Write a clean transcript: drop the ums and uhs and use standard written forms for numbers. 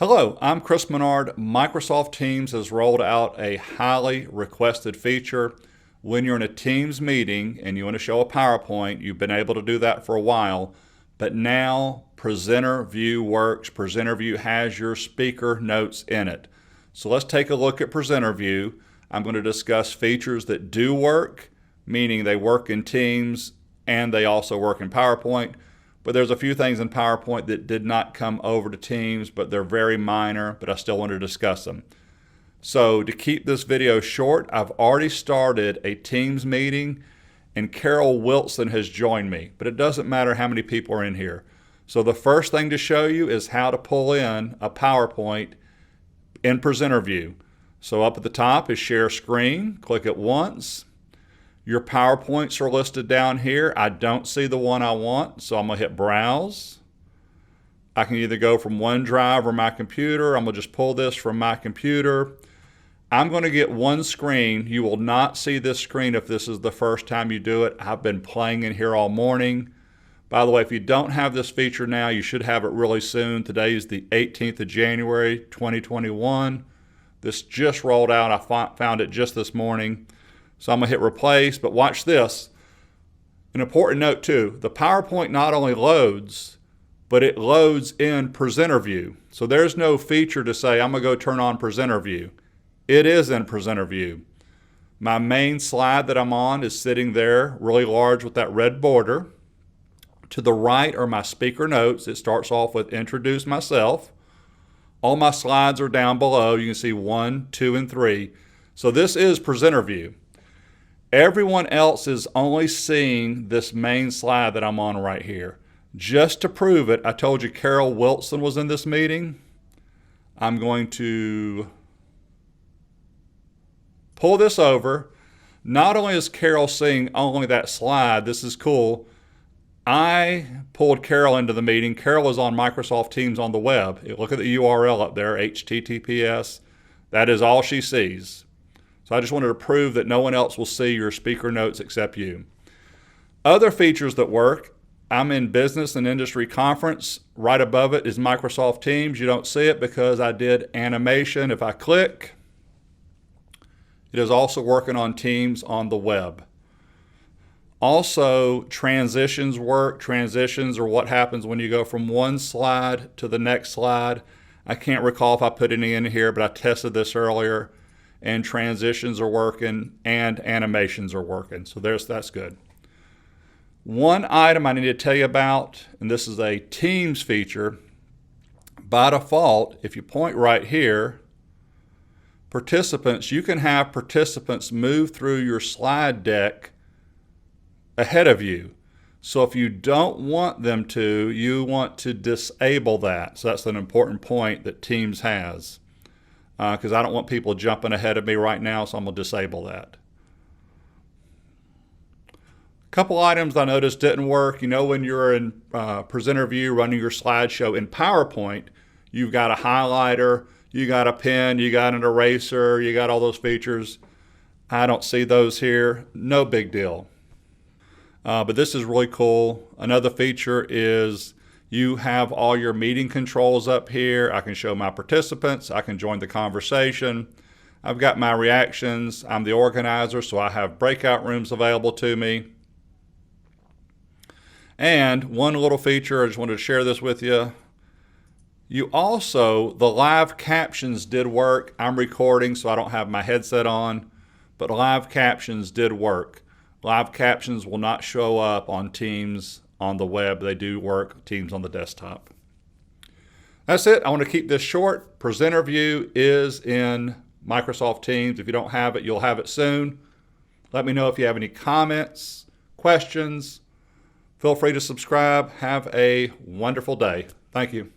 Hello, I'm Chris Menard. Microsoft Teams has rolled out a highly requested feature. When you're in a Teams meeting and you want to show a PowerPoint, you've been able to do that for a while, but now Presenter View works. Presenter View has your speaker notes in it. So let's take a look at Presenter View. I'm going to discuss features that do work, meaning they work in Teams and they also work in PowerPoint. But there's a few things in PowerPoint that did not come over to Teams, but they're very minor, but I still want to discuss them. So to keep this video short, I've already started a Teams meeting and Carol Wilson has joined me, but it doesn't matter how many people are in here. So the first thing to show you is how to pull in a PowerPoint in Presenter View. So up at the top is Share Screen, click it once. Your PowerPoints are listed down here. I don't see the one I want, so I'm going to hit Browse. I can either go from OneDrive or my computer. I'm going to just pull this from my computer. I'm going to get one screen. You will not see this screen if this is the first time you do it. I've been playing in here all morning. By the way, if you don't have this feature now, you should have it really soon. Today is the 18th of January, 2021. This just rolled out. I found it just this morning. So I'm going to hit replace, but watch this. An important note too, the PowerPoint not only loads, but it loads in Presenter View. So there's no feature to say, I'm going to go turn on Presenter View. It is in Presenter View. My main slide that I'm on is sitting there really large with that red border. To the right are my speaker notes. It starts off with introduce myself. All my slides are down below. You can see 1, 2, and 3. So this is Presenter View. Everyone else is only seeing this main slide that I'm on right here. Just to prove it, I told you Carol Wilson was in this meeting. I'm going to pull this over. Not only is Carol seeing only that slide, this is cool. I pulled Carol into the meeting. Carol is on Microsoft Teams on the web. Look at the URL up there, HTTPS. That is all she sees. So I just wanted to prove that no one else will see your speaker notes except you. Other features that work, I'm in Business and Industry Conference. Right above it is Microsoft Teams. You don't see it because I did animation. If I click, it is also working on Teams on the web. Also, transitions work. Transitions are what happens when you go from one slide to the next slide. I can't recall if I put any in here, but I tested this earlier. And transitions are working and animations are working. So that's good. One item I need to tell you about, and this is a Teams feature. By default, if you point right here, participants, you can have participants move through your slide deck ahead of you. So if you don't want them to, you want to disable that. So that's an important point that Teams has. Because I don't want people jumping ahead of me right now, so I'm going to disable that. A couple items I noticed didn't work. You know, when you're in Presenter View running your slideshow in PowerPoint, you've got a highlighter, you got a pen, you got an eraser, you got all those features. I don't see those here. No big deal. But this is really cool. Another feature is you have all your meeting controls up here. I can show my participants. I can join the conversation. I've got my reactions. I'm the organizer, so I have breakout rooms available to me. And one little feature, I just wanted to share this with you. You also, the live captions did work. I'm recording, so I don't have my headset on, but live captions did work. Live captions will not show up on Teams on the web. They do work, Teams on the desktop. That's it. I want to keep this short. Presenter View is in Microsoft Teams. If you don't have it, you'll have it soon. Let me know if you have any comments, questions. Feel free to subscribe. Have a wonderful day. Thank you.